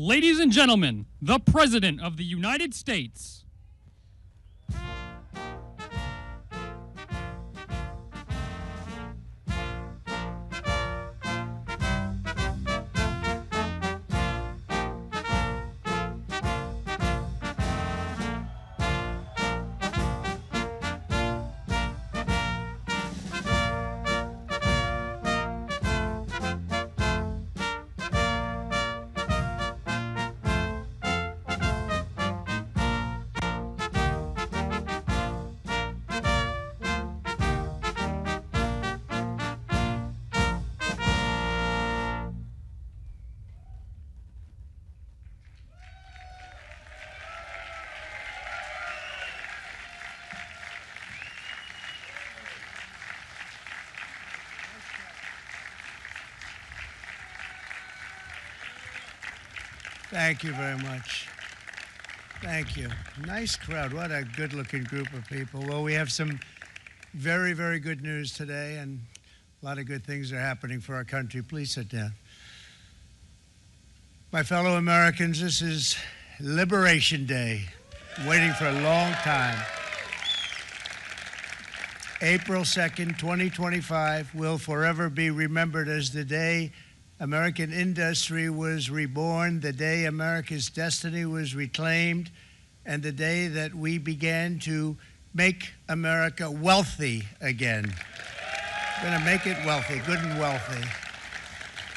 Ladies and gentlemen, the President of the United States. Thank you very much. Thank you. Nice crowd. What a good-looking group of people. Well, we have some very, very good news today, and a lot of good things are happening for our country. Please sit down. My fellow Americans, this is Liberation Day. Waiting for a long time. April 2nd, 2025 will forever be remembered as the day American industry was reborn, the day America's destiny was reclaimed, and the day that we began to make America wealthy again. We're going to make it wealthy, good and wealthy.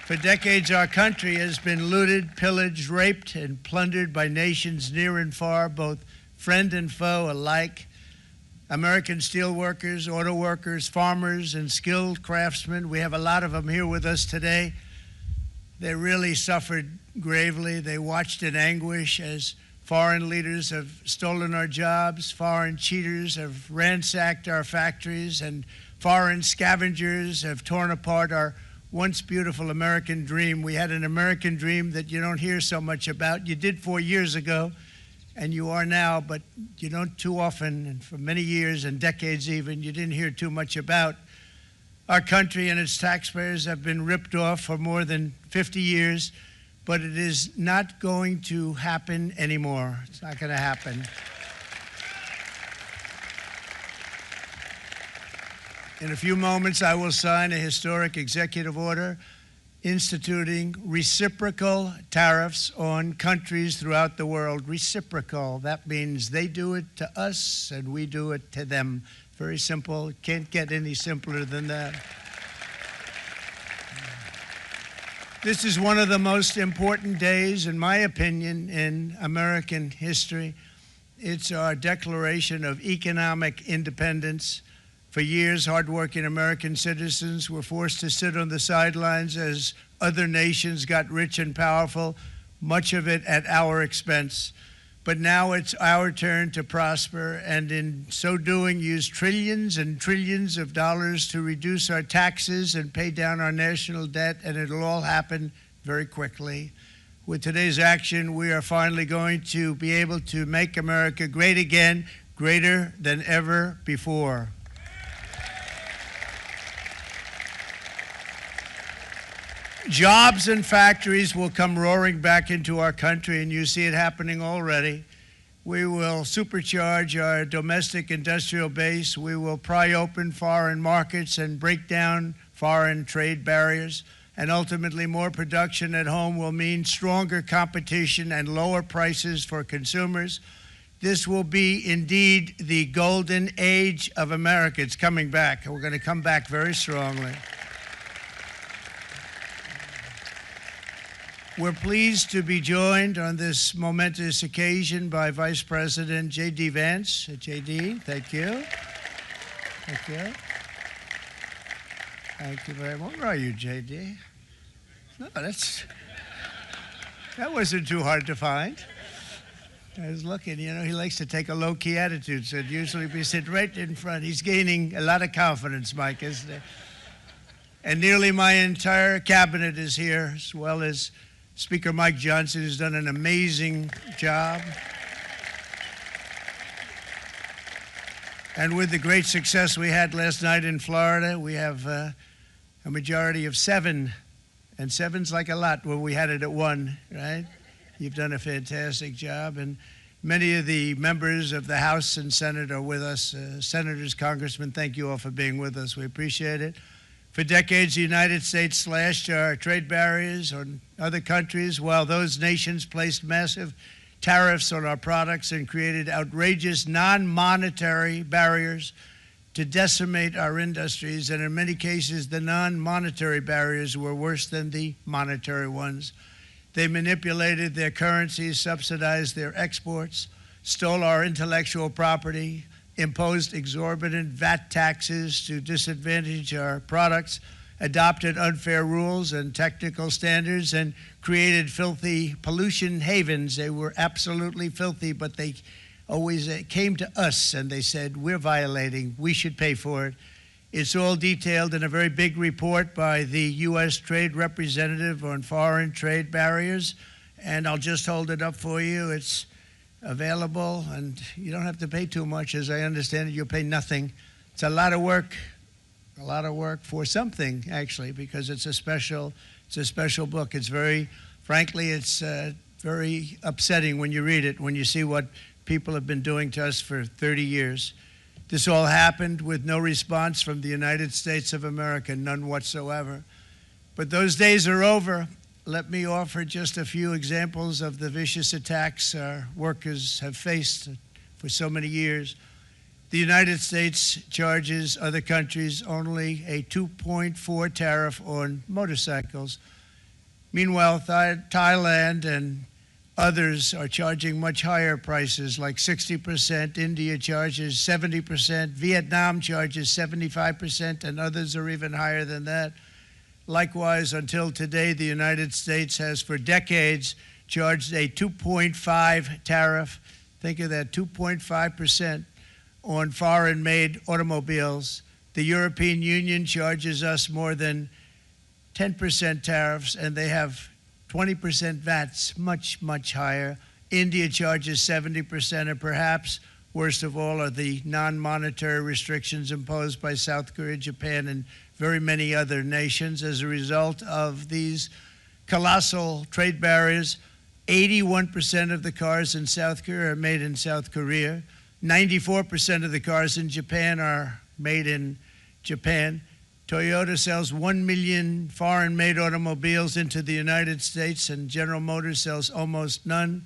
For decades, our country has been looted, pillaged, raped, and plundered by nations near and far, both friend and foe alike. American steelworkers, auto workers, farmers, and skilled craftsmen, we have a lot of them here with us today. They really suffered gravely. They watched in anguish as foreign leaders have stolen our jobs, foreign cheaters have ransacked our factories, and foreign scavengers have torn apart our once beautiful American dream. We had an American dream that you don't hear so much about. You did 4 years ago, and you are now, but you don't too often, and for many years and decades even, you didn't hear too much about. Our country and its taxpayers have been ripped off for more than 50 years, but it is not going to happen anymore. It's not going to happen. In a few moments, I will sign a historic executive order instituting reciprocal tariffs on countries throughout the world. Reciprocal, that means they do it to us and we do it to them. Very simple. Can't get any simpler than that. This is one of the most important days, in my opinion, in American history. It's our declaration of economic independence. For years, hardworking American citizens were forced to sit on the sidelines as other nations got rich and powerful, much of it at our expense. But now it's our turn to prosper, and in so doing, use trillions and trillions of dollars to reduce our taxes and pay down our national debt, and it'll all happen very quickly. With today's action, we are finally going to be able to make America great again, greater than ever before. Jobs and factories will come roaring back into our country, and you see it happening already. We will supercharge our domestic industrial base. We will pry open foreign markets and break down foreign trade barriers. And ultimately, more production at home will mean stronger competition and lower prices for consumers. This will be indeed the golden age of America. It's coming back. We're going to come back very strongly. We're pleased to be joined on this momentous occasion by Vice President J.D. Vance. J.D., thank you. Thank you. Thank you very much. Where are you, J.D.? No, that wasn't too hard to find. I was looking, you know, he likes to take a low-key attitude, so usually we sit right in front. He's gaining a lot of confidence, Mike, isn't he? And nearly my entire cabinet is here, as well as Speaker Mike Johnson, who's done an amazing job. And with the great success we had last night in Florida, we have a majority of 7, and 7's like a lot when we had it at 1, right? You've done a fantastic job, and many of the members of the House and Senate are with us. Senators, congressmen, thank you all for being with us. We appreciate it. For decades, the United States slashed our trade barriers on other countries, while those nations placed massive tariffs on our products and created outrageous non-monetary barriers to decimate our industries. And in many cases, the non-monetary barriers were worse than the monetary ones. They manipulated their currencies, subsidized their exports, stole our intellectual property, imposed exorbitant VAT taxes to disadvantage our products, adopted unfair rules and technical standards, and created filthy pollution havens. They were absolutely filthy, but they always came to us and they said, we're violating, we should pay for it. It's all detailed in a very big report by the U.S. Trade Representative on Foreign Trade Barriers, and I'll just hold it up for you. It's available, and you don't have to pay too much. As I understand it, you'll pay nothing. It's a lot of work for something, actually, because it's a special book. It's very, frankly, it's very upsetting when you read it, when you see what people have been doing to us for 30 years. This all happened with no response from the United States of America, none whatsoever. But those days are over. Let me offer just a few examples of the vicious attacks our workers have faced for so many years. The United States charges other countries only a 2.4 tariff on motorcycles. Meanwhile, Thailand and others are charging much higher prices, like 60%. India charges 70%. Vietnam charges 75%, and others are even higher than that. Likewise, until today, the United States has for decades charged a 2.5 tariff. Think of that, 2.5% on foreign-made automobiles. The European Union charges us more than 10% tariffs, and they have 20% VATs, much, much higher. India charges 70%, and perhaps worst of all are the non-monetary restrictions imposed by South Korea, Japan, and very many other nations. As a result of these colossal trade barriers, 81% of the cars in South Korea are made in South Korea. 94% of the cars in Japan are made in Japan. Toyota sells 1 million foreign-made automobiles into the United States, and General Motors sells almost none.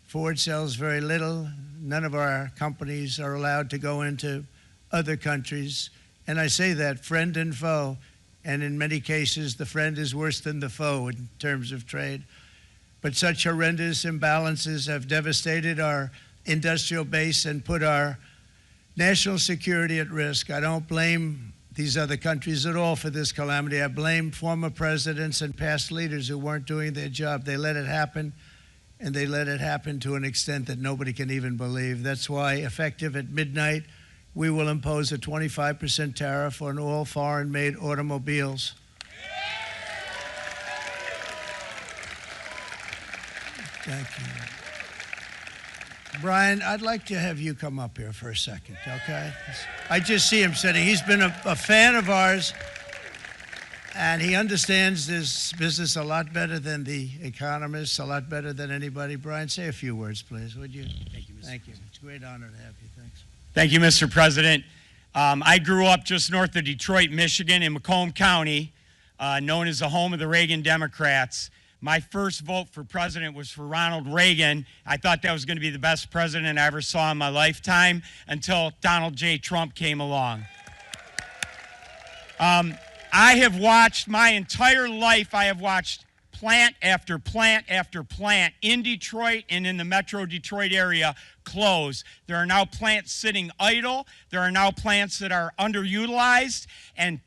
Ford sells very little. None of our companies are allowed to go into other countries. And I say that, friend and foe, and in many cases, the friend is worse than the foe in terms of trade. But such horrendous imbalances have devastated our industrial base and put our national security at risk. I don't blame these other countries at all for this calamity. I blame former presidents and past leaders who weren't doing their job. They let it happen, and they let it happen to an extent that nobody can even believe. That's why, effective at midnight, we will impose a 25% tariff on all foreign-made automobiles. Thank you. Brian, I'd like to have you come up here for a second, okay? I just see him sitting. He's been a fan of ours, and he understands this business a lot better than the economists, a lot better than anybody. Brian, say a few words, please, would you? Thank you, Mr. Thank you. President. It's a great honor to have you. Thanks. Thank you, Mr. President. I grew up just north of Detroit, Michigan, in Macomb County, known as the home of the Reagan Democrats. My first vote for president was for Ronald Reagan. I thought that was going to be the best president I ever saw in my lifetime until Donald J. Trump came along. I have watched my entire life, I have watched plant after plant after plant in Detroit and in the metro Detroit area close. There are now plants sitting idle. There are now plants that are underutilized, and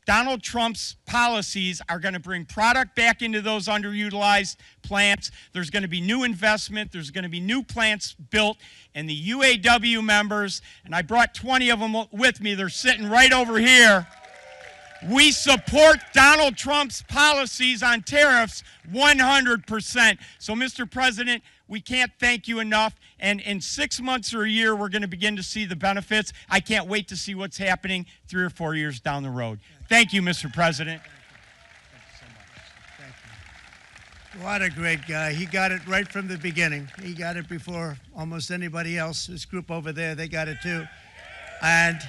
Donald Trump's policies are going to bring product back into those underutilized plants. There's going to be new investment. There's going to be new plants built. And the UAW members, and I brought 20 of them with me, they're sitting right over here. We support Donald Trump's policies on tariffs 100%. So, Mr. President, we can't thank you enough. And in 6 months or a year, we're going to begin to see the benefits. I can't wait to see what's happening 3 or 4 years down the road. Thank you, Mr. President. Thank you so much. Thank you. What a great guy. He got it right from the beginning. He got it before almost anybody else. This group over there, they got it too. And,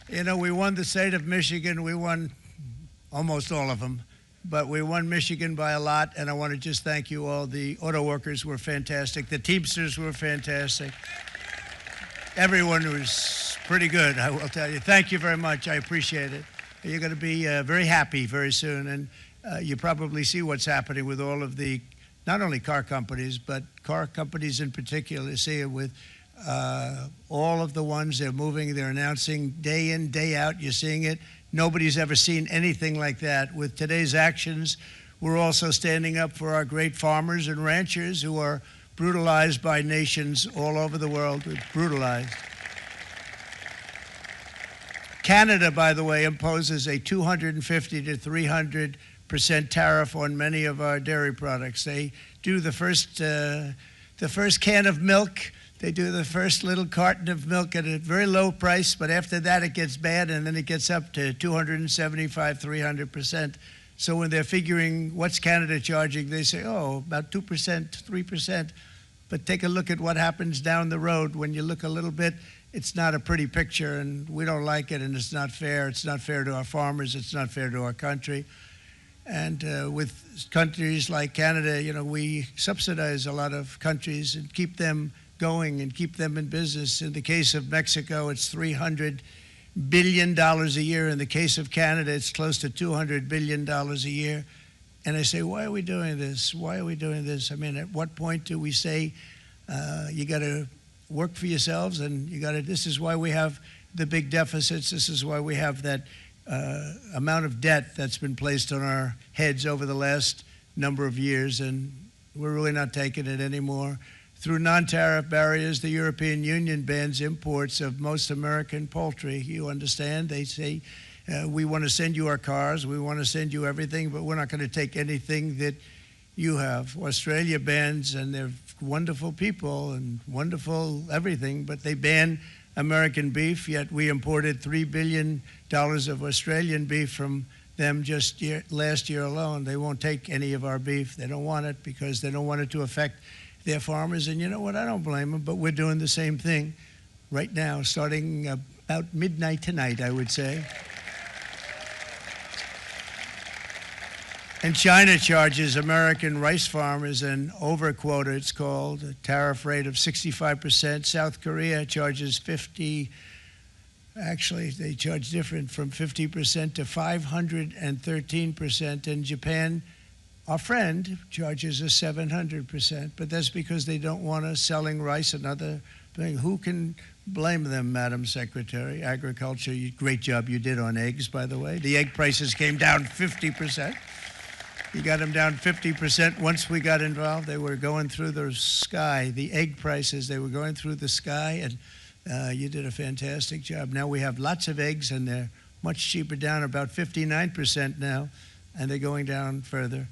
you know, we won the state of Michigan. We won almost all of them. But we won Michigan by a lot, and I want to just thank you all. The auto workers were fantastic. The Teamsters were fantastic. Everyone was pretty good, I will tell you. Thank you very much. I appreciate it. You're going to be very happy very soon, and you probably see what's happening with all of the, not only car companies, but car companies in particular. You see it with all of the ones they're moving, they're announcing day in, day out. You're seeing it. Nobody's ever seen anything like that. With today's actions, we're also standing up for our great farmers and ranchers who are brutalized by nations all over the world. Brutalized. Canada, by the way, imposes a 250 to 300% tariff on many of our dairy products. They do the first can of milk. They do the first little carton of milk at a very low price, but after that it gets bad, and then it gets up to 275, 300%. So when they're figuring what's Canada charging, they say, oh, about 2%, 3%. But take a look at what happens down the road. When you look a little bit, it's not a pretty picture, and we don't like it, and it's not fair. It's not fair to our farmers. It's not fair to our country. And with countries like Canada, you know, we subsidize a lot of countries and keep them going and keep them in business. In the case of Mexico, it's $300 billion a year. In the case of Canada, it's close to $200 billion a year. And I say, why are we doing this? Why are we doing this? I mean, at what point do we say, you got to work for yourselves, and you got to, this is why we have the big deficits. This is why we have that amount of debt that's been placed on our heads over the last number of years, and we're really not taking it anymore. Through non-tariff barriers, the European Union bans imports of most American poultry. You understand? They say, we want to send you our cars, we want to send you everything, but we're not going to take anything that you have. Australia bans, and they're wonderful people and wonderful everything, but they ban American beef, yet we imported $3 billion of Australian beef from them just last year alone. They won't take any of our beef. They don't want it because they don't want it to affect their farmers. And you know what? I don't blame them, but we're doing the same thing right now, starting about midnight tonight, I would say. And China charges American rice farmers an overquota, it's called, a tariff rate of 65%. South Korea charges 50%. Actually, they charge different, from 50% to 513%. And Japan, our friend, charges us 700%. But that's because they don't want us selling rice and other things. Who can blame them, Madam Secretary? Agriculture, great job you did on eggs, by the way. The egg prices came down 50%. You got them down 50% once we got involved. They were going through the sky. The egg prices, they were going through the sky, and you did a fantastic job. Now we have lots of eggs, and they're much cheaper, down about 59% now, and they're going down further.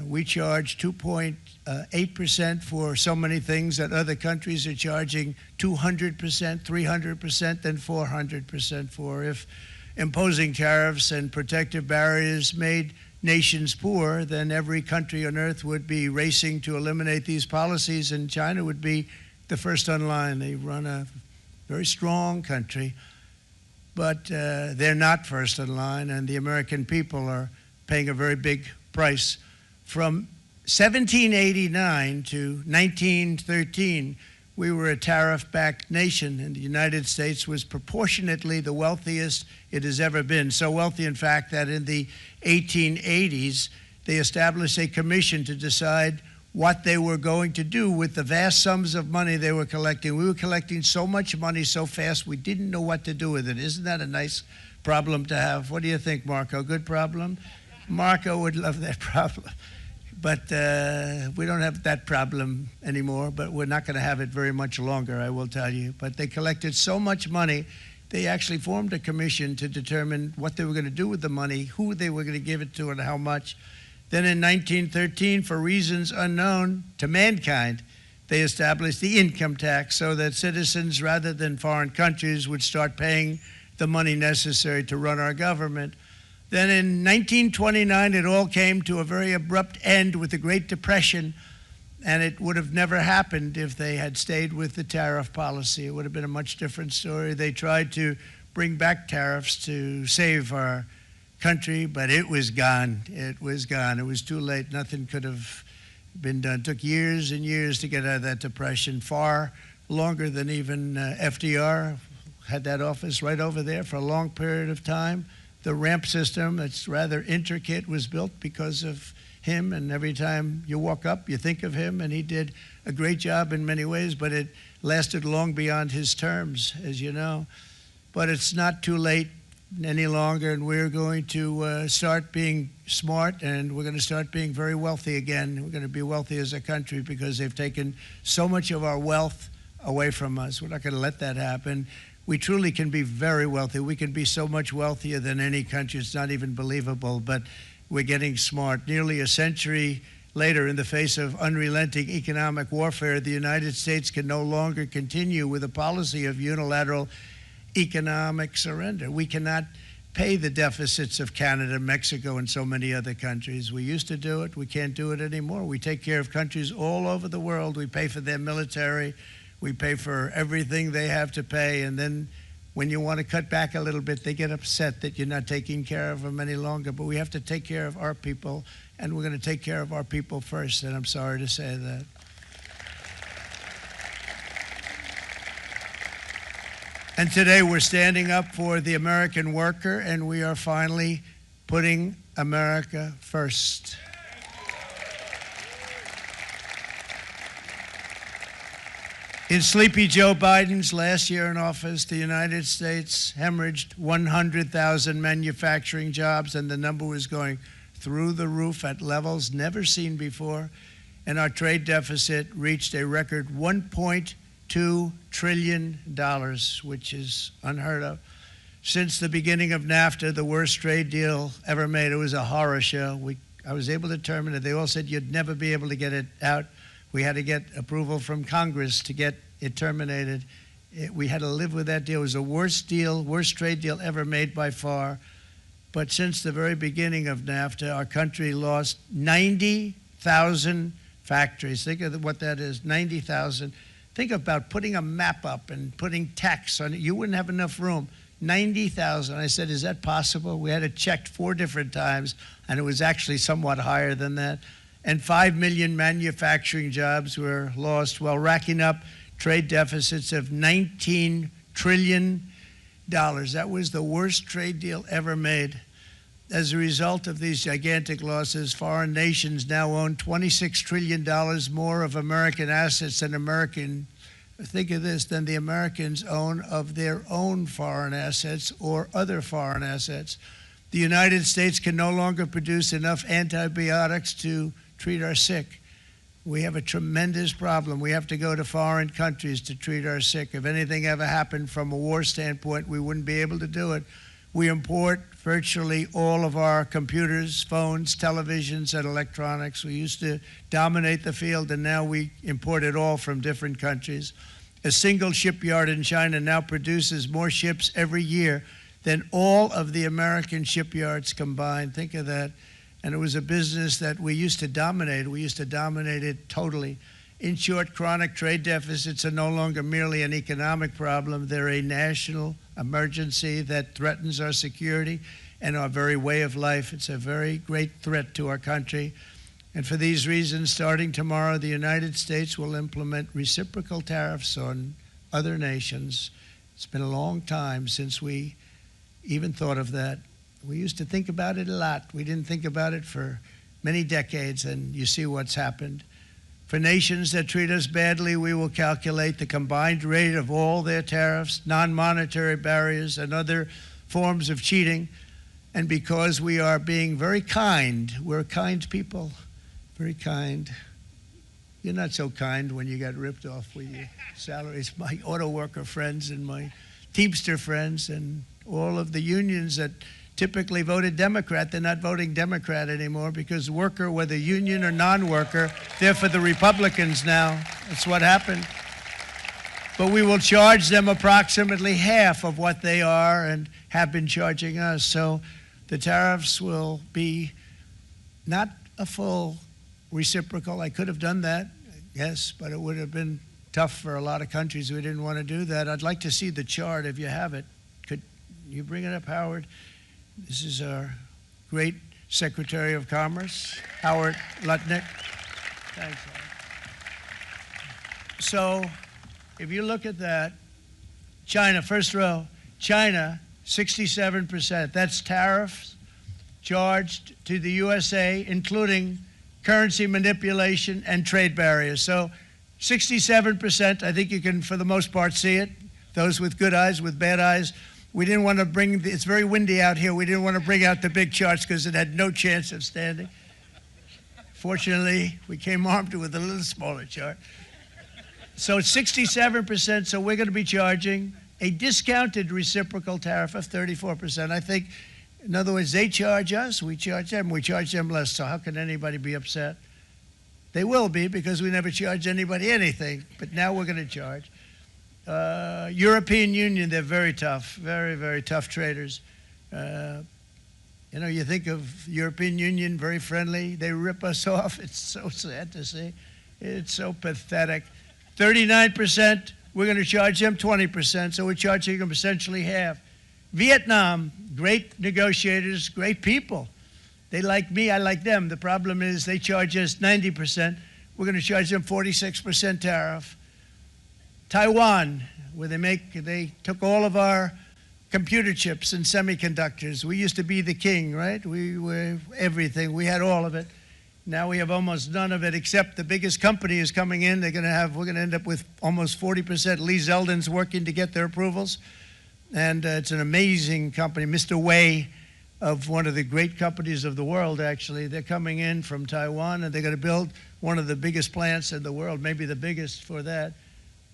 We charge 2.8% for so many things that other countries are charging 200%, 300%, and 400% for. If imposing tariffs and protective barriers made nations poor, then every country on earth would be racing to eliminate these policies, and China would be the first on line. They run a very strong country, but they're not first in line, and the American people are paying a very big price. From 1789 to 1913, we were a tariff-backed nation, and the United States was proportionately the wealthiest it has ever been. So wealthy, in fact, that in the 1880s, they established a commission to decide what they were going to do with the vast sums of money they were collecting. We were collecting so much money so fast, we didn't know what to do with it. Isn't that a nice problem to have? What do you think, Marco? Good problem? Marco would love that problem. But we don't have that problem anymore, but we're not going to have it very much longer, I will tell you. But they collected so much money, they actually formed a commission to determine what they were going to do with the money, who they were going to give it to, and how much. Then in 1913, for reasons unknown to mankind, they established the income tax so that citizens, rather than foreign countries, would start paying the money necessary to run our government. Then in 1929, it all came to a very abrupt end with the Great Depression, and it would have never happened if they had stayed with the tariff policy. It would have been a much different story. They tried to bring back tariffs to save our country, but it was gone. It was gone. It was too late. Nothing could have been done. It took years and years to get out of that depression, far longer than even FDR had that office right over there for a long period of time. The ramp system, that's rather intricate, was built because of him, and every time you walk up, you think of him, and he did a great job in many ways, but it lasted long beyond his terms, as you know. But it's not too late any longer, and we're going to start being smart, and we're going to start being very wealthy again. We're going to be wealthy as a country because they've taken so much of our wealth away from us. We're not going to let that happen. We truly can be very wealthy. We can be so much wealthier than any country. It's not even believable, but we're getting smart. Nearly a century later, in the face of unrelenting economic warfare, the United States can no longer continue with a policy of unilateral economic surrender. We cannot pay the deficits of Canada, Mexico, and so many other countries. We used to do it. We can't do it anymore. We take care of countries all over the world. We pay for their military. We pay for everything they have to pay, and then when you want to cut back a little bit, they get upset that you're not taking care of them any longer. But we have to take care of our people, and we're going to take care of our people first, and I'm sorry to say that. And today we're standing up for the American worker, and we are finally putting America first. In sleepy Joe Biden's last year in office, the United States hemorrhaged 100,000 manufacturing jobs, and the number was going through the roof at levels never seen before. And our trade deficit reached a record $1.2 trillion, which is unheard of. Since the beginning of NAFTA, the worst trade deal ever made, it was a horror show. I was able to determine it. They all said you'd never be able to get it out. We had to get approval from Congress to get it terminated. We had to live with that deal. It was the worst trade deal ever made by far. But since the very beginning of NAFTA, our country lost 90,000 factories. Think of what that is, 90,000. Think about putting a map up and putting tax on it. You wouldn't have enough room. 90,000. I said, is that possible? We had it checked 4 different times, and it was actually somewhat higher than that. And 5 million manufacturing jobs were lost while racking up trade deficits of $19 trillion. That was the worst trade deal ever made. As a result of these gigantic losses, foreign nations now own $26 trillion more of American assets than think of this, than the Americans own of their own foreign assets or other foreign assets. The United States can no longer produce enough antibiotics to treat our sick. We have a tremendous problem. We have to go to foreign countries to treat our sick. If anything ever happened from a war standpoint, we wouldn't be able to do it. We import virtually all of our computers, phones, televisions, and electronics. We used to dominate the field, and now we import it all from different countries. A single shipyard in China now produces more ships every year than all of the American shipyards combined. Think of that. And it was a business that we used to dominate. We used to dominate it totally. In short, chronic trade deficits are no longer merely an economic problem. They're a national emergency that threatens our security and our very way of life. It's a very great threat to our country. And for these reasons, starting tomorrow, the United States will implement reciprocal tariffs on other nations. It's been a long time since we even thought of that. We used to think about it a lot. We didn't think about it for many decades, and you see what's happened. For nations that treat us badly, we will calculate the combined rate of all their tariffs, non-monetary barriers, and other forms of cheating. And because we are being very kind, we're kind people, very kind. You're not so kind when you got ripped off with your salaries. My auto worker friends and my Teamster friends and all of the unions that typically voted Democrat, they're not voting Democrat anymore because worker, whether union or non-worker, they're for the Republicans now. That's what happened. But we will charge them approximately half of what they are and have been charging us. So The tariffs will be not a full reciprocal. I could have done that, yes, but it would have been tough for a lot of countries. We didn't want to do that. I'd like to see the chart if you have it. Could you bring it up, Howard? This is our great Secretary of Commerce, Howard Lutnick. Thanks, Howard. So if you look at that, China, first row, China, 67%. That's tariffs charged to the USA, including currency manipulation and trade barriers. So 67%, I think you can, for the most part, see it. Those with good eyes, with bad eyes. We didn't want to bring, it's very windy out here. We didn't want to bring out the big charts because it had no chance of standing. Fortunately, we came armed with a little smaller chart. So it's 67%, so we're going to be charging a discounted reciprocal tariff of 34%. I think, in other words, they charge us, we charge them less, so how can anybody be upset? They will be, because we never charge anybody anything, but now we're going to charge. European Union, they're very tough, very, very tough traders. You know, you think of European Union, very friendly. They rip us off. It's so sad to see. It's so pathetic. 39%, we're going to charge them 20%, so we're charging them essentially half. Vietnam, great negotiators, great people. They like me, I like them. The problem is they charge us 90%. We're going to charge them 46% tariff. Taiwan, where they took all of our computer chips and semiconductors. We used to be the king, right? We were everything. We had all of it. Now we have almost none of it, except the biggest company is coming in. We're going to end up with almost 40%. Lee Zeldin's working to get their approvals. And it's an amazing company. Mr. Wei, of one of the great companies of the world, actually. They're coming in from Taiwan, and they're going to build one of the biggest plants in the world, maybe the biggest for that.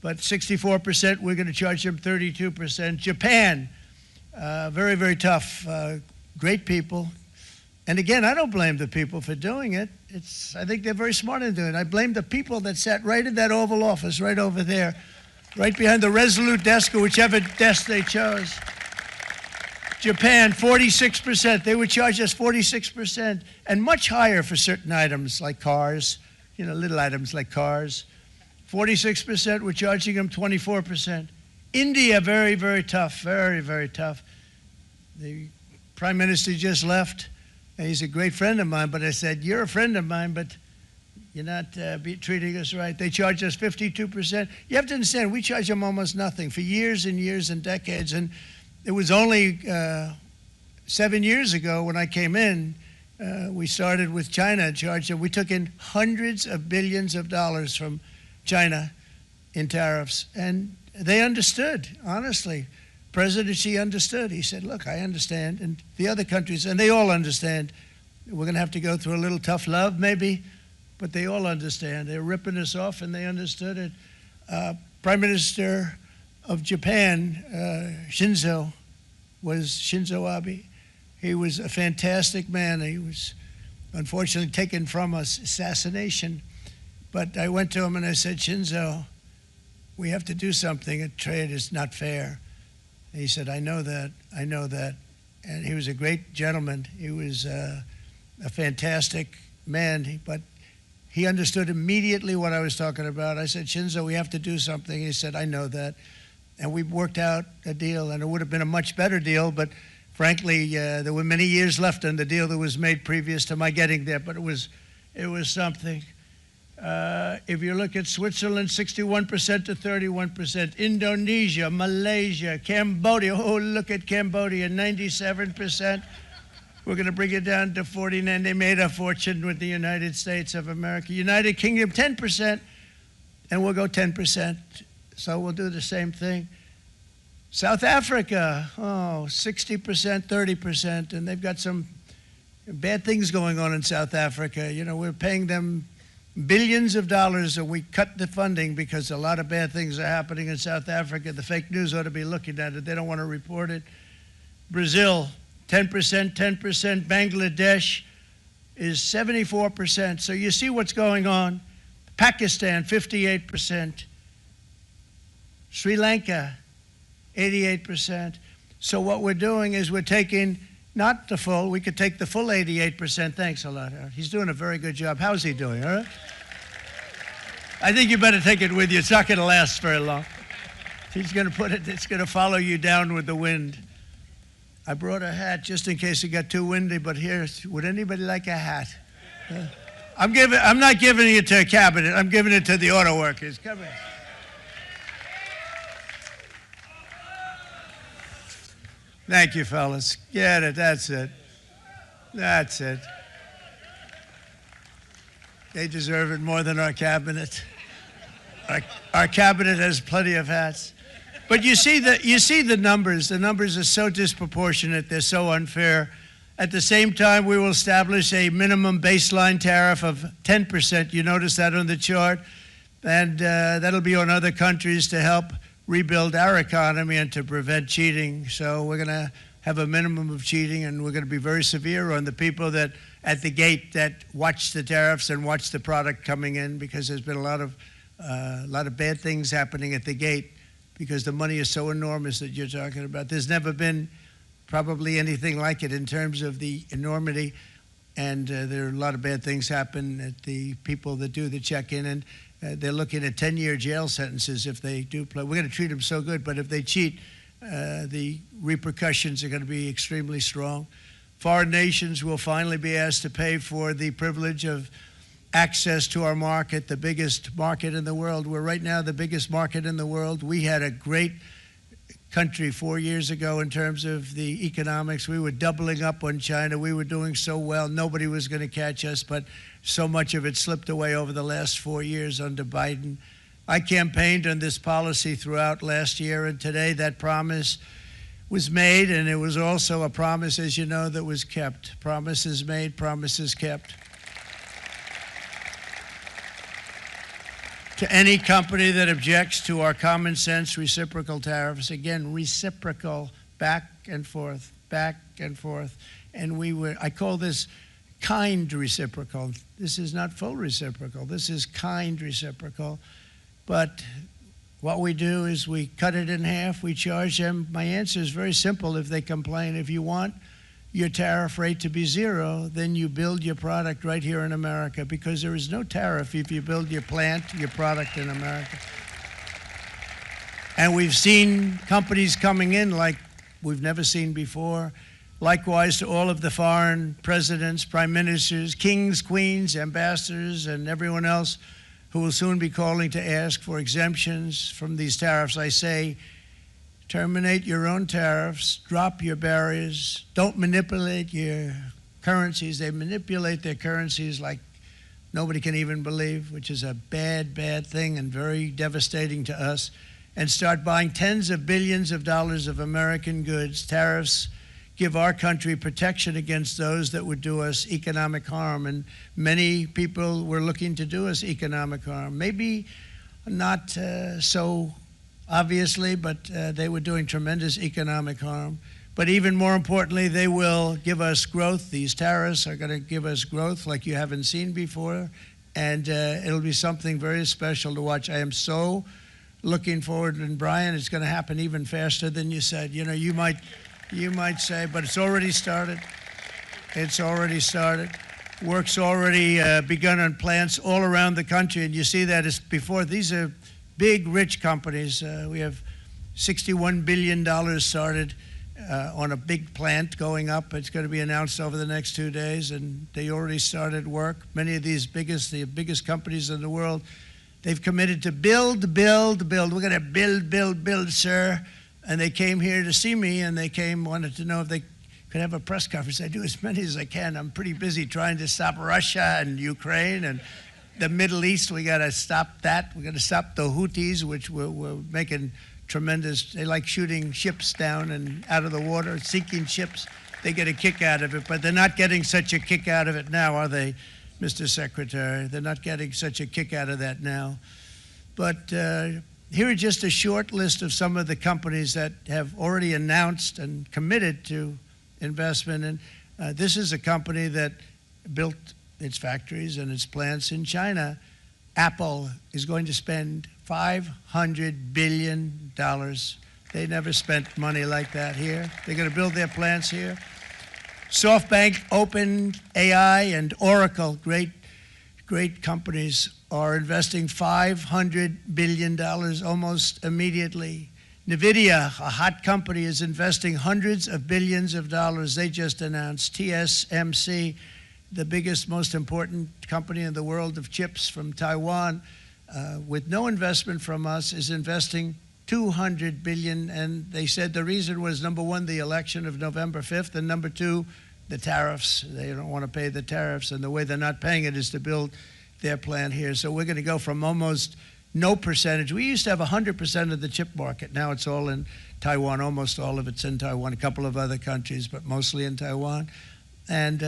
But 64%, we're going to charge them 32%. Japan, very, very tough, great people. And again, I don't blame the people for doing it. I think they're very smart in doing it. I blame the people that sat right in that Oval Office, right over there, right behind the Resolute desk or whichever desk they chose. Japan, 46%. They would charge us 46%, and much higher for certain items like cars, you know, little items like cars. 46%, we're charging them 24%. India, very, very tough, very, very tough. The Prime Minister just left, and he's a great friend of mine, but I said, you're a friend of mine, but you're not treating us right. They charge us 52%. You have to understand, we charge them almost nothing for years and years and decades, and it was only 7 years ago when I came in, we started with China charge. We took in hundreds of billions of dollars from China in tariffs, and they understood, honestly. President Xi understood. He said, look, I understand, and the other countries, and they all understand. We're going to have to go through a little tough love, maybe, but they all understand. They're ripping us off, and they understood it. Prime Minister of Japan, Shinzo Abe. He was a fantastic man. He was unfortunately taken from us, assassination. But I went to him and I said, Shinzo, we have to do something. A trade is not fair. And he said, I know that, I know that. And he was a great gentleman. He was a fantastic man, but he understood immediately what I was talking about. I said, Shinzo, we have to do something. He said, I know that. And we worked out a deal, and it would have been a much better deal, but frankly, there were many years left in the deal that was made previous to my getting there, but it was something. If you look at Switzerland, 61% to 31%. Indonesia, Malaysia, Cambodia. Oh, look at Cambodia, 97%. We're going to bring it down to 49%. They made a fortune with the United States of America. United Kingdom, 10%, and we'll go 10%. So we'll do the same thing. South Africa, 60%, 30%, and they've got some bad things going on in South Africa. You know, we're paying them billions of dollars, and we cut the funding because a lot of bad things are happening in South Africa. The fake news ought to be looking at it. They don't want to report it. Brazil, 10%, 10%. Bangladesh is 74%. So you see what's going on. Pakistan, 58%. Sri Lanka, 88%. So what we're doing is we're taking Not the full. We could take the full 88%. Thanks a lot, Harold. He's doing a very good job. How's he doing, all right? I think you better take it with you. It's not going to last very long. He's going to put it, it's going to follow you down with the wind. I brought a hat just in case it got too windy, but here, would anybody like a hat? I'm not giving it to a cabinet. I'm giving it to the auto workers. Come here. Thank you, fellas. Get it. That's it. That's it. They deserve it more than our cabinet. Our cabinet has plenty of hats. But you see the numbers. The numbers are so disproportionate. They're so unfair. At the same time, we will establish a minimum baseline tariff of 10%. You notice that on the chart? And that'll be on other countries to help rebuild our economy and to prevent cheating. So we're going to have a minimum of cheating, and we're going to be very severe on the people that at the gate that watch the tariffs and watch the product coming in, because there's been a lot of bad things happening at the gate because the money is so enormous that you're talking about. There's never been probably anything like it in terms of the enormity, and there are a lot of bad things happen at the people that do the check-in, and they're looking at 10-year jail sentences if they do play. We're going to treat them so good, but if they cheat, the repercussions are going to be extremely strong. Foreign nations will finally be asked to pay for the privilege of access to our market, the biggest market in the world. We're right now the biggest market in the world. We had a great country 4 years ago in terms of the economics. We were doubling up on China. We were doing so well. Nobody was going to catch us, but so much of it slipped away over the last 4 years under Biden. I campaigned on this policy throughout last year, and today that promise was made, and it was also a promise, as you know, that was kept. Promises made, promises kept. To any company that objects to our common sense reciprocal tariffs, again, reciprocal, back and forth, back and forth. And I call this kind reciprocal. This is not full reciprocal. This is kind reciprocal. But what we do is we cut it in half. We charge them. My answer is very simple if they complain. If you want your tariff rate to be zero, then you build your product right here in America, because there is no tariff if you build your plant, your product in America. And we've seen companies coming in like we've never seen before. Likewise to all of the foreign presidents, prime ministers, kings, queens, ambassadors, and everyone else who will soon be calling to ask for exemptions from these tariffs. I say, terminate your own tariffs, drop your barriers, don't manipulate your currencies. They manipulate their currencies like nobody can even believe, which is a bad, bad thing and very devastating to us. And start buying tens of billions of dollars of American goods. Tariffs give our country protection against those that would do us economic harm. And many people were looking to do us economic harm. Maybe not so obviously, but they were doing tremendous economic harm. But even more importantly, they will give us growth. These tariffs are going to give us growth like you haven't seen before, and it'll be something very special to watch. I am so looking forward, and Brian, it's going to happen even faster than you said. You know, you might say, but it's already started. It's already started. Work's already begun on plants all around the country, and you see that as before. These are big, rich companies. We have $61 billion started on a big plant going up. It's going to be announced over the next 2 days, and they already started work. Many of these the biggest companies in the world, they've committed to build, build, build. We're going to build, build, build, sir. And they came here to see me, and they wanted to know if they could have a press conference. I do as many as I can. I'm pretty busy trying to stop Russia and Ukraine and the Middle East. We got to stop that. We got to stop the Houthis, which we're making tremendous. They like shooting ships down and out of the water, sinking ships. They get a kick out of it, but they're not getting such a kick out of it now, are they, Mr. Secretary? They're not getting such a kick out of that now. But here are just a short list of some of the companies that have already announced and committed to investment. And this is a company that built its factories and its plants in China. Apple is going to spend $500 billion. They never spent money like that here. They're going to build their plants here. SoftBank, OpenAI, and Oracle, great companies, are investing $500 billion almost immediately. NVIDIA, a hot company, is investing hundreds of billions of dollars. They just announced. TSMC, the biggest, most important company in the world of chips from Taiwan, with no investment from us, is investing $200 billion. And they said the reason was, number one, the election of November 5th, and number two, the tariffs. They don't want to pay the tariffs, and the way they're not paying it is to build their plant here. So we're going to go from almost no percentage. We used to have 100% of the chip market. Now it's all in Taiwan. Almost all of it's in Taiwan, a couple of other countries, but mostly in Taiwan. And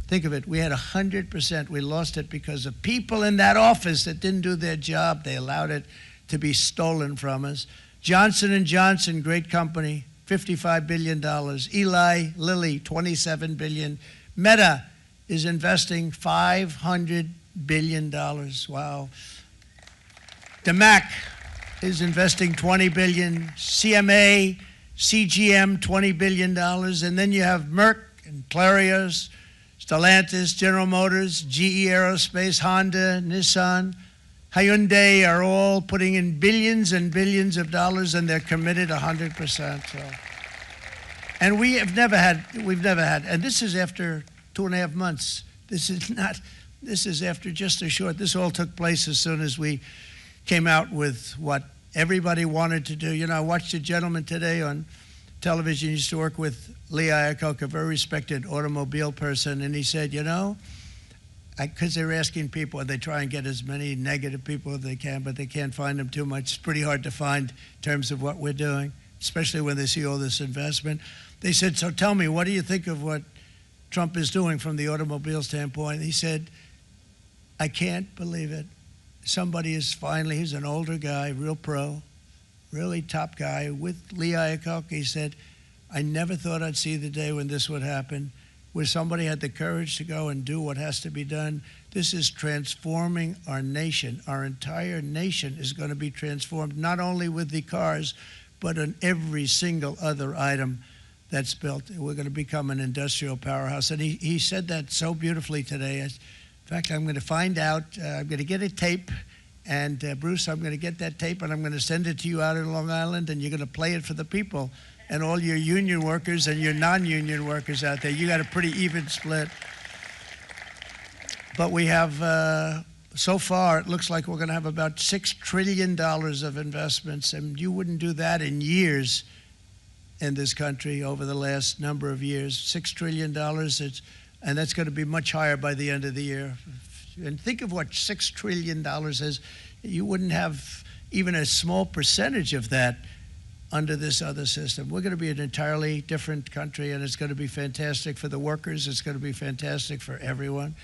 think of it, we had 100%. We lost it because of people in that office that didn't do their job. They allowed it to be stolen from us. Johnson & Johnson, great company, $55 billion. Eli Lilly, $27 billion. Meta is investing $500 billion. Wow. DeMac is investing $20 billion. CMA, CGM, $20 billion. And then you have Merck and Clarios, Stellantis, General Motors, GE Aerospace, Honda, Nissan, Hyundai are all putting in billions and billions of dollars, and they're committed 100%. So. And we've never had, and this is after 2.5 months. This is after just a short, this all took place as soon as we came out with what everybody wanted to do. You know, I watched a gentleman today on television, he used to work with Lee Iacocca, a very respected automobile person, and he said, you know, because they're asking people, and they try and get as many negative people as they can, but they can't find them too much. It's pretty hard to find in terms of what we're doing, especially when they see all this investment. They said, so tell me, what do you think of what Trump is doing from the automobile standpoint? He said, I can't believe it. Somebody is finally, he's an older guy, real pro, really top guy, with Lee Iacocca. He said, I never thought I'd see the day when this would happen, where somebody had the courage to go and do what has to be done. This is transforming our nation. Our entire nation is going to be transformed, not only with the cars, but on every single other item that's built. We're going to become an industrial powerhouse. And he said that so beautifully today. In fact, I'm going to find out, I'm going to get a tape, and Bruce, I'm going to get that tape, and I'm going to send it to you out in Long Island, and you're going to play it for the people. And all your union workers and your non-union workers out there, you got a pretty even split. But we have, so far, it looks like we're going to have about $6 trillion of investments, and you wouldn't do that in years in this country over the last number of years. $6 trillion, and that's going to be much higher by the end of the year. And think of what $6 trillion is. You wouldn't have even a small percentage of that under this other system. We're going to be an entirely different country, and it's going to be fantastic for the workers. It's going to be fantastic for everyone.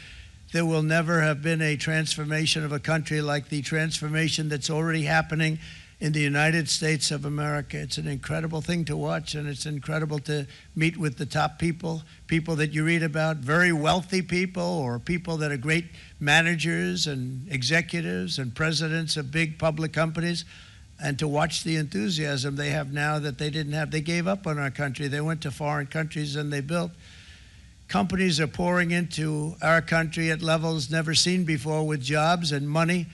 There will never have been a transformation of a country like the transformation that's already happening in the United States of America. It's an incredible thing to watch, and it's incredible to meet with the top people, people that you read about, very wealthy people, or people that are great managers and executives and presidents of big public companies. And to watch the enthusiasm they have now that they didn't have. They gave up on our country. They went to foreign countries and they built. Companies are pouring into our country at levels never seen before, with jobs and money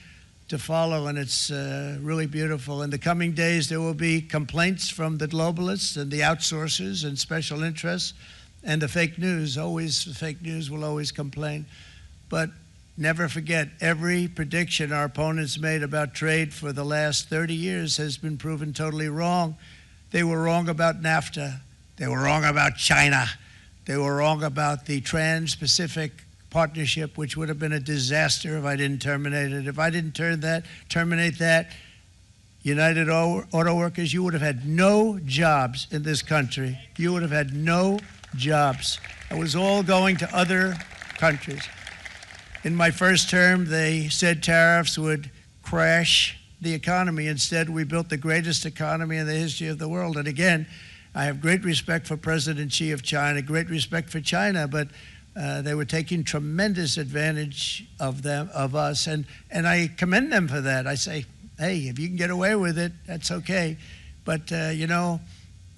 to follow, and it's really beautiful. In the coming days, there will be complaints from the globalists and the outsourcers and special interests and the fake news. Always, the fake news will always complain. But never forget, every prediction our opponents made about trade for the last 30 years has been proven totally wrong. They were wrong about NAFTA. They were wrong about China. They were wrong about the Trans-Pacific Partnership, which would have been a disaster if I didn't terminate it. If I didn't terminate that, United Auto Workers, you would have had no jobs in this country. You would have had no jobs. It was all going to other countries. In my first term, they said tariffs would crash the economy. Instead, we built the greatest economy in the history of the world. And again, I have great respect for President Xi of China, great respect for China, but they were taking tremendous advantage of us, and I commend them for that. I say, hey, if you can get away with it, that's okay. But, you know,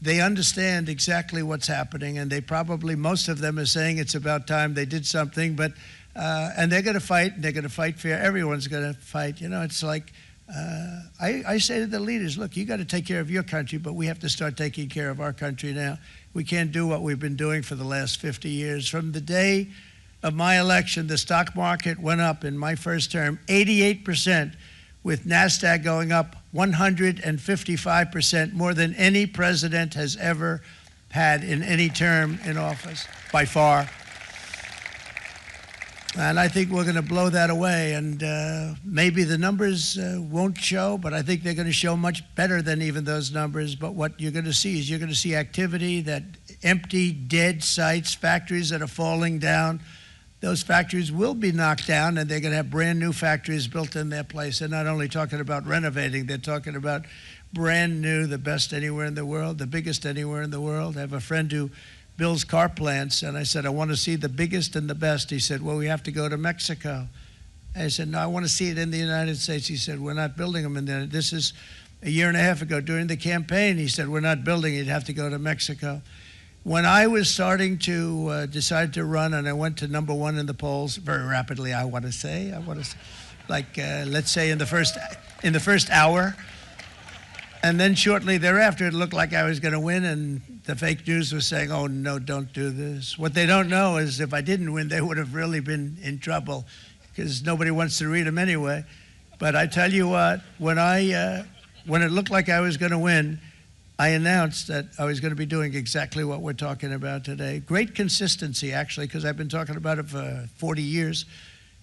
they understand exactly what's happening, and they probably, most of them are saying it's about time they did something, but, and they're going to fight, and they're going to fight fair. Everyone's going to fight. You know, it's like, I say to the leaders, look, you got to take care of your country, but we have to start taking care of our country now. We can't do what we've been doing for the last 50 years. From the day of my election, the stock market went up in my first term 88%, with NASDAQ going up 155%, more than any president has ever had in any term in office, by far. And I think we're going to blow that away. And maybe the numbers won't show, but I think they're going to show much better than even those numbers. But what you're going to see is you're going to see activity, that empty, dead sites, factories that are falling down. Those factories will be knocked down, and they're going to have brand new factories built in their place. They're not only talking about renovating, they're talking about brand new, the best anywhere in the world, the biggest anywhere in the world. I have a friend who builds car plants, and I said, I want to see the biggest and the best. He said, well, we have to go to Mexico. I said, no, I want to see it in the United States. He said, we're not building them in there. This is a year and a half ago during the campaign. He said, we're not building it. You'd have to go to Mexico. When I was starting to decide to run, and I went to #1 in the polls very rapidly, I want to say, like let's say in the first hour, and then shortly thereafter, it looked like I was going to win, and the fake news was saying, "Oh no, don't do this." What they don't know is if I didn't win, they would have really been in trouble, because nobody wants to read them anyway. But I tell you what, when it looked like I was going to win, I announced that I was going to be doing exactly what we're talking about today. Great consistency, actually, because I've been talking about it for 40 years,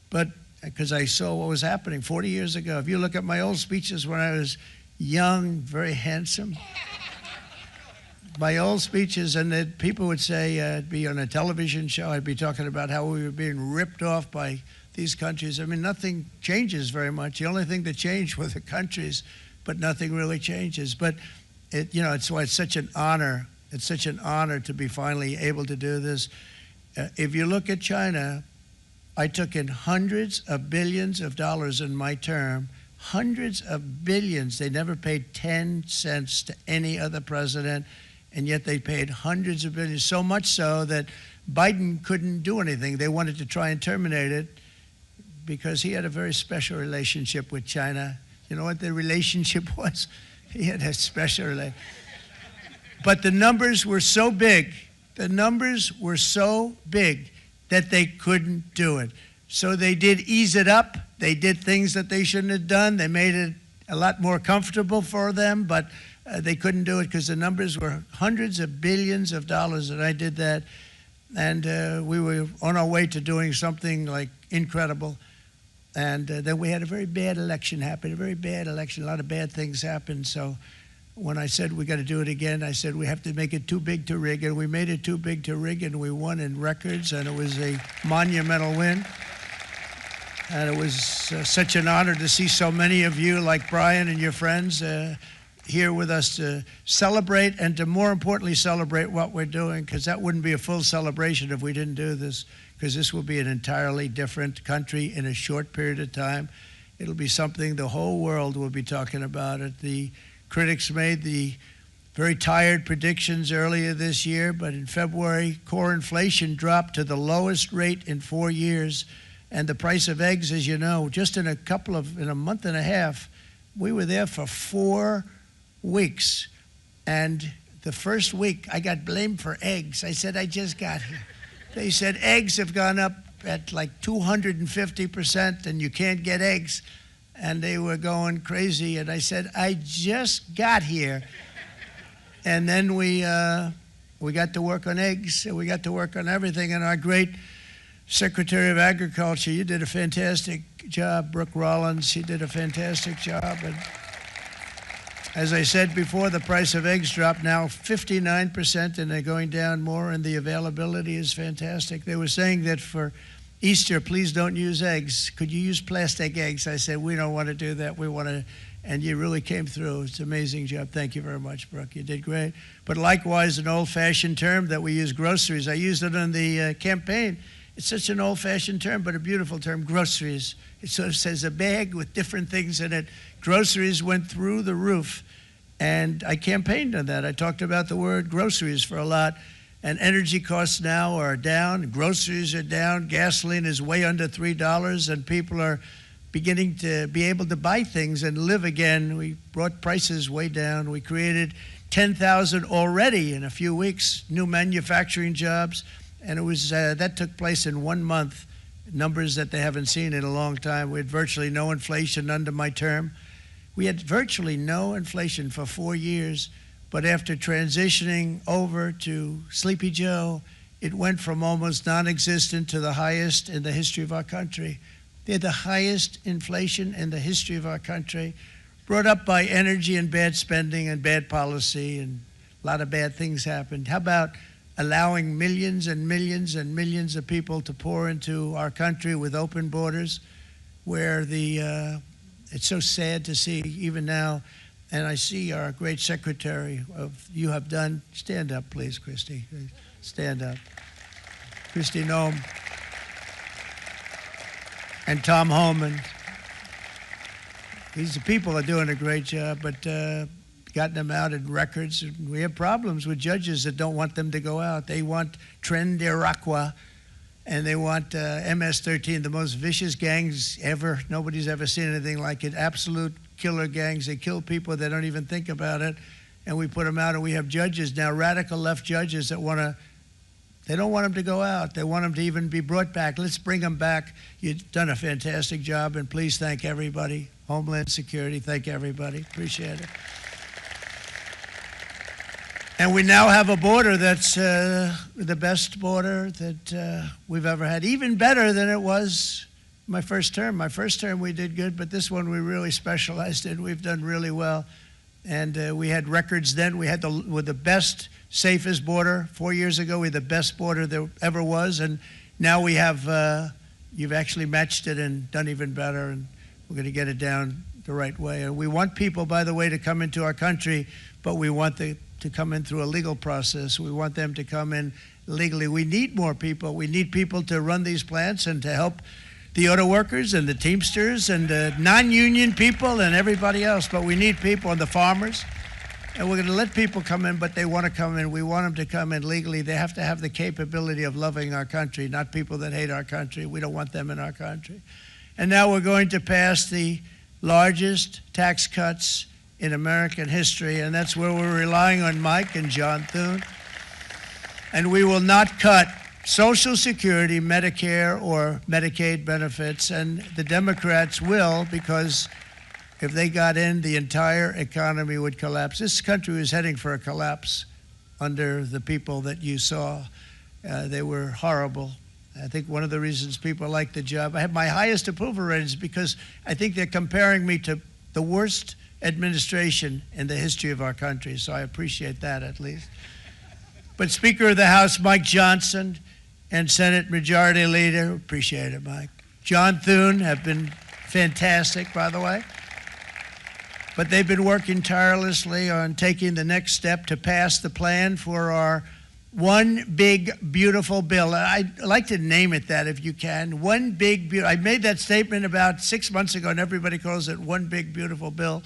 but because I saw what was happening 40 years ago. If you look at my old speeches when I was young, very handsome, my old speeches, and that people would say, I'd be on a television show, I'd be talking about how we were being ripped off by these countries. I mean, nothing changes very much. The only thing that changed were the countries, but nothing really changes. But it's why it's such an honor. It's such an honor to be finally able to do this. If you look at China, I took in hundreds of billions of dollars in my term, hundreds of billions. They never paid 10 cents to any other president, and yet they paid hundreds of billions, so much so that Biden couldn't do anything. They wanted to try and terminate it because he had a very special relationship with China. You know what the relationship was? He had a special relationship. But the numbers were so big, that they couldn't do it. So they did ease it up. They did things that they shouldn't have done. They made it a lot more comfortable for them, but they couldn't do it because the numbers were hundreds of billions of dollars, and I did that. And we were on our way to doing something like incredible. And then we had a very bad election happen, a very bad election. A lot of bad things happened. So when I said we got to do it again, I said we have to make it too big to rig. And we made it too big to rig, and we won in records, and it was a monumental win. And it was such an honor to see so many of you, like Brian and your friends, here with us to celebrate, and to more importantly celebrate what we're doing, because that wouldn't be a full celebration if we didn't do this, because this will be an entirely different country in a short period of time. It'll be something the whole world will be talking about it. The critics made the very tired predictions earlier this year, but in February, core inflation dropped to the lowest rate in 4 years, and the price of eggs, as you know, just in a month and a half, we were there for 4 weeks, and the first week I got blamed for eggs. I said, I just got here. They said eggs have gone up at like 250%, and you can't get eggs, and they were going crazy. And I said, I just got here. And then we got to work on eggs, and we got to work on everything. And our great Secretary of Agriculture, you did a fantastic job, Brooke Rollins. She did a fantastic job. And as I said before, the price of eggs dropped now 59%, and they're going down more, and the availability is fantastic. They were saying that for Easter, please don't use eggs. Could you use plastic eggs? I said, we don't want to do that. We want to, and you really came through. It's an amazing job. Thank you very much, Brooke. You did great. But likewise, an old-fashioned term that we use, groceries. I used it in the campaign. It's such an old-fashioned term, but a beautiful term, groceries. It sort of says a bag with different things in it. Groceries went through the roof. And I campaigned on that. I talked about the word groceries for a lot. And energy costs now are down, groceries are down, gasoline is way under $3, and people are beginning to be able to buy things and live again. We brought prices way down. We created 10,000 already in a few weeks, new manufacturing jobs, and it was that took place in 1 month, numbers that they haven't seen in a long time. We had virtually no inflation under my term. We had virtually no inflation for 4 years. But after transitioning over to Sleepy Joe, it went from almost non-existent to the highest in the history of our country. They had the highest inflation in the history of our country, brought up by energy and bad spending and bad policy, and a lot of bad things happened. How about allowing millions and millions and millions of people to pour into our country with open borders, where it's so sad to see even now. And I see our great secretary you have done. Stand up, please, Christy. Stand up. Christy Nome. And Tom Holman. These people are doing a great job, but gotten them out in records. We have problems with judges that don't want them to go out. They want Tren de Aragua, and they want MS-13, the most vicious gangs ever. Nobody's ever seen anything like it. Absolute killer gangs. They kill people. They don't even think about it. And we put them out, and we have judges now, radical left judges that they don't want them to go out. They want them to even be brought back. Let's bring them back. You've done a fantastic job, and please thank everybody. Homeland Security, thank everybody. Appreciate it. And we now have a border that's the best border that we've ever had, even better than it was my first term. My first term we did good, but this one we really specialized in. We've done really well. And we had records then. We had the best, safest border. 4 years ago, we had the best border there ever was. And now we have, you've actually matched it and done even better. And we're going to get it down the right way. And we want people, by the way, to come into our country, but we want to come in through a legal process. We want them to come in legally. We need more people. We need people to run these plants and to help the auto workers and the Teamsters and the non-union people and everybody else. But we need people and the farmers. And we're going to let people come in, but they want to come in. We want them to come in legally. They have to have the capability of loving our country, not people that hate our country. We don't want them in our country. And now we're going to pass the largest tax cuts in American history, and that's where we're relying on Mike and John Thune. And we will not cut Social Security, Medicare, or Medicaid benefits, and the Democrats will, because if they got in, the entire economy would collapse. This country was heading for a collapse under the people that you saw. They were horrible. I think one of the reasons people like the job, I have my highest approval ratings because I think they're comparing me to the worst administration in the history of our country, so I appreciate that at least. But Speaker of the House, Mike Johnson, and Senate Majority Leader, appreciate it, Mike. John Thune have been fantastic, by the way. But they've been working tirelessly on taking the next step to pass the plan for our one big, beautiful bill. I'd like to name it that if you can. One big, beautiful. I made that statement about 6 months ago, and everybody calls it one big, beautiful bill.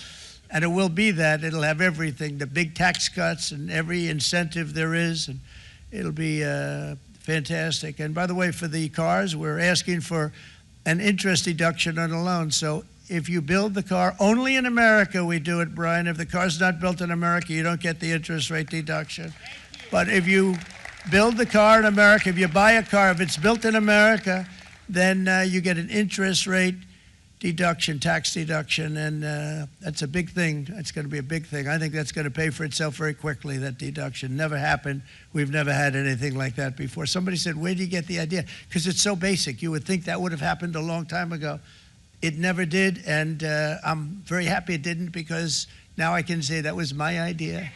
And it will be that. It'll have everything, the big tax cuts and every incentive there is. And it'll be fantastic. And by the way, for the cars, we're asking for an interest deduction on a loan. So if you build the car, only in America we do it, Brian. If the car's not built in America, you don't get the interest rate deduction. But if you build the car in America, if you buy a car, if it's built in America, then you get an interest rate deduction, tax deduction, and that's a big thing. It's going to be a big thing. I think that's going to pay for itself very quickly, that deduction. Never happened. We've never had anything like that before. Somebody said, where do you get the idea? Because it's so basic. You would think that would have happened a long time ago. It never did, and I'm very happy it didn't, because now I can say that was my idea.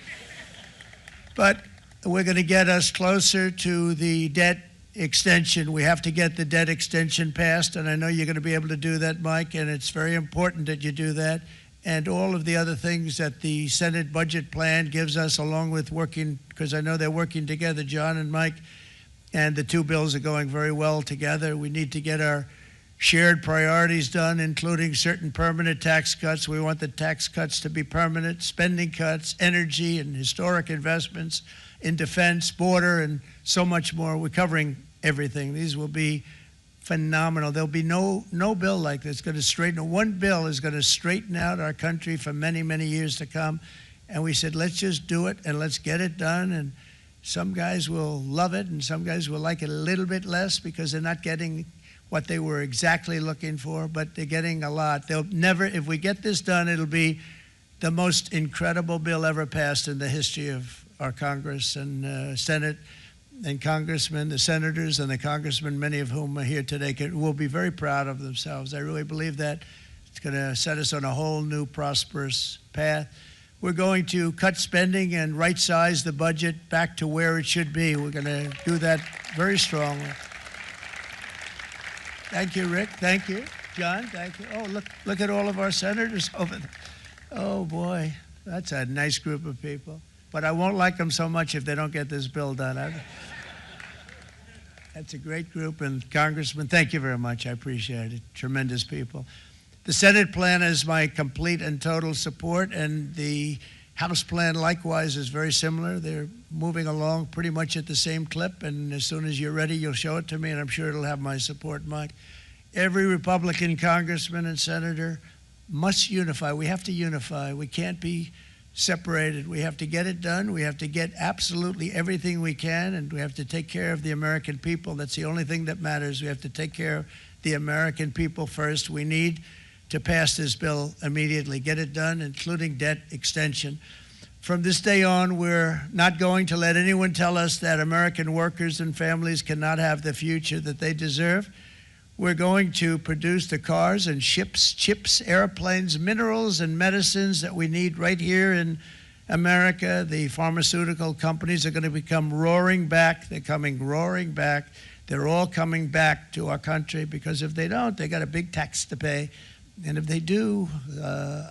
But we're going to get us closer to the debt extension. We have to get the debt extension passed, and I know you're going to be able to do that, Mike, and it's very important that you do that. And all of the other things that the Senate budget plan gives us, along with working, because I know they're working together, John and Mike, and the two bills are going very well together. We need to get our shared priorities done, including certain permanent tax cuts. We want the tax cuts to be permanent, spending cuts, energy and historic investments in defense, border, and so much more. We're covering everything. These will be phenomenal. There'll be no bill like this going to straighten. One bill is going to straighten out our country for many, many years to come. And we said, let's just do it and let's get it done. And some guys will love it and some guys will like it a little bit less because they're not getting what they were exactly looking for, but they're getting a lot. They'll never, if we get this done, it'll be the most incredible bill ever passed in the history of our Congress and Senate and congressmen, the senators and the congressmen, many of whom are here today, will be very proud of themselves. I really believe that it's going to set us on a whole new prosperous path. We're going to cut spending and right-size the budget back to where it should be. We're going to do that very strongly. Thank you, Rick. Thank you. John, thank you. Oh, look at all of our senators over there. Oh, boy, that's a nice group of people. But I won't like them so much if they don't get this bill done. That's a great group, and Congressman, thank you very much. I appreciate it. Tremendous people. The Senate plan has my complete and total support, and the House plan likewise is very similar. They're moving along pretty much at the same clip, and as soon as you're ready, you'll show it to me, and I'm sure it'll have my support, Mike. Every Republican congressman and senator must unify. We have to unify. We can't be separated. We have to get it done. We have to get absolutely everything we can, and we have to take care of the American people. That's the only thing that matters. We have to take care of the American people first. We need to pass this bill immediately, get it done, including debt extension. From this day on, we're not going to let anyone tell us that American workers and families cannot have the future that they deserve. We're going to produce the cars and ships, chips, airplanes, minerals, and medicines that we need right here in America. The pharmaceutical companies are going to become roaring back. They're coming roaring back. They're all coming back to our country because if they don't, they got a big tax to pay. And if they do,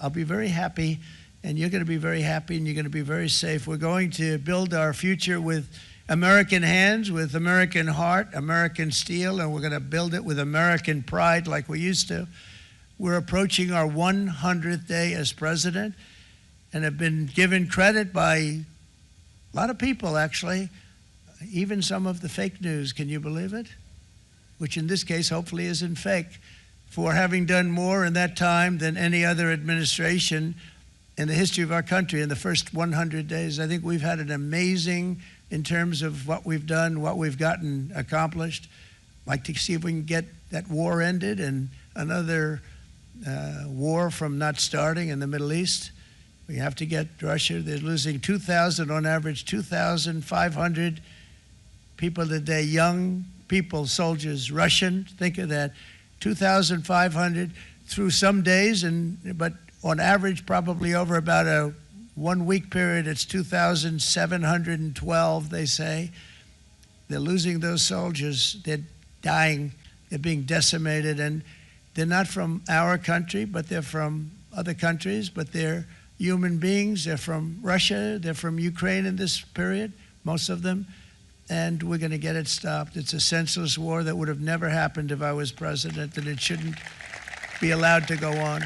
I'll be very happy, and you're going to be very happy, and you're going to be very safe. We're going to build our future with American hands, with American heart, American steel, and we're going to build it with American pride like we used to. We're approaching our 100th day as president and have been given credit by a lot of people, actually, even some of the fake news. Can you believe it? Which in this case hopefully isn't fake, for having done more in that time than any other administration in the history of our country in the first 100 days. I think we've had an amazing, in terms of what we've done, what we've gotten accomplished. I'd like to see if we can get that war ended and another war from not starting in the Middle East. We have to get Russia. They're losing 2,000 on average, 2,500 people a day, young people, soldiers, Russian, think of that. 2,500 through some days, but on average, probably over about a 1 week period, it's 2,712, they say. They're losing those soldiers. They're dying. They're being decimated. And they're not from our country, but they're from other countries, but they're human beings. They're from Russia. They're from Ukraine in this period, most of them. And we're going to get it stopped. It's a senseless war that would have never happened if I was president, and it shouldn't be allowed to go on.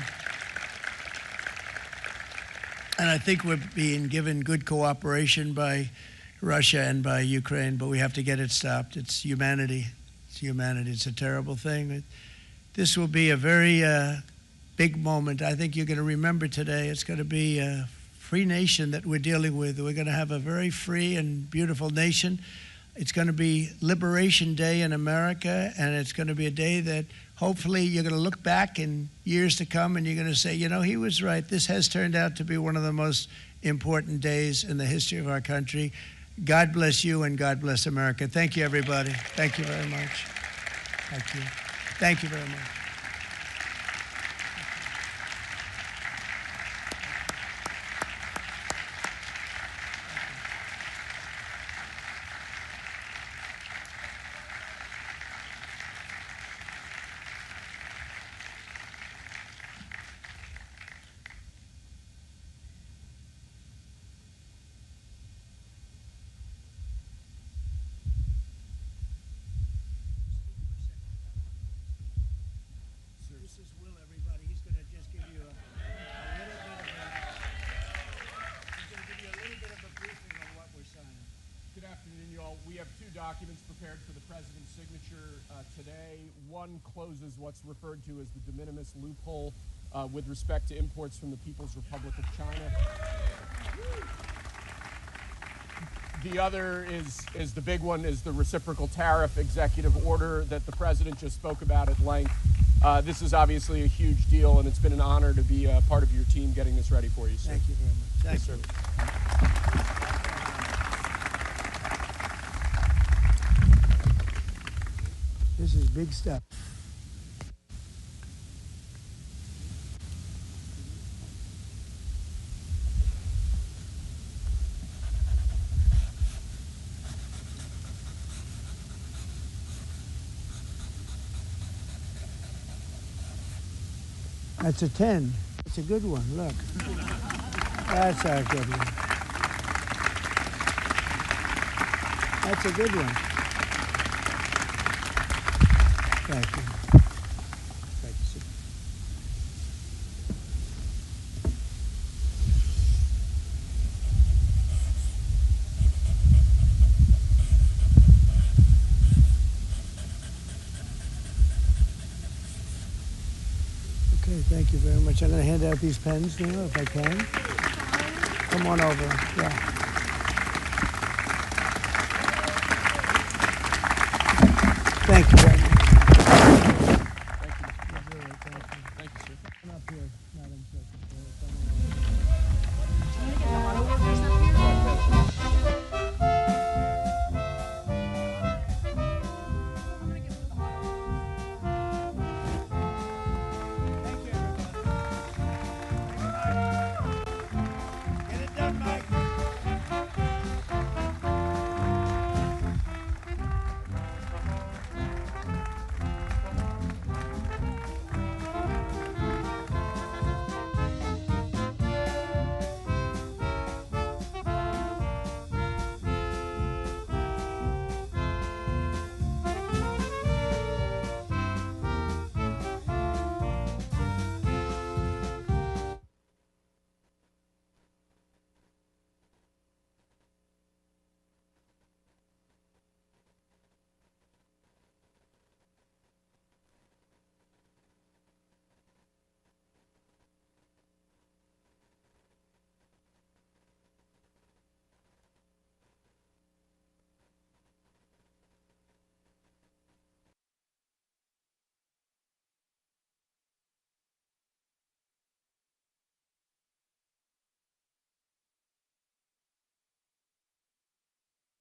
And I think we're being given good cooperation by Russia and by Ukraine, but we have to get it stopped. It's humanity. It's humanity. It's a terrible thing. This will be a very big moment. I think you're going to remember today. It's going to be a free nation that we're dealing with. We're going to have a very free and beautiful nation. It's going to be Liberation Day in America, and it's going to be a day that hopefully you're going to look back in years to come and you're going to say, you know, he was right. This has turned out to be one of the most important days in the history of our country. God bless you and God bless America. Thank you, everybody. Thank you very much. Thank you. Thank you very much. documents prepared for the president's signature today. One closes what's referred to as the de minimis loophole with respect to imports from the People's Republic of China. The other is the big one, is the reciprocal tariff executive order that the president just spoke about at length. This is obviously a huge deal, and it's been an honor to be part of your team getting this ready for you, sir. Thank you very much. Thank you. This is big stuff. That's a 10. It's a good one. Look. That's a good one. That's a good one. Thank you. Thank you, sir. Okay, thank you very much. I'm going to hand out these pens now, if I can. Come on over. Yeah.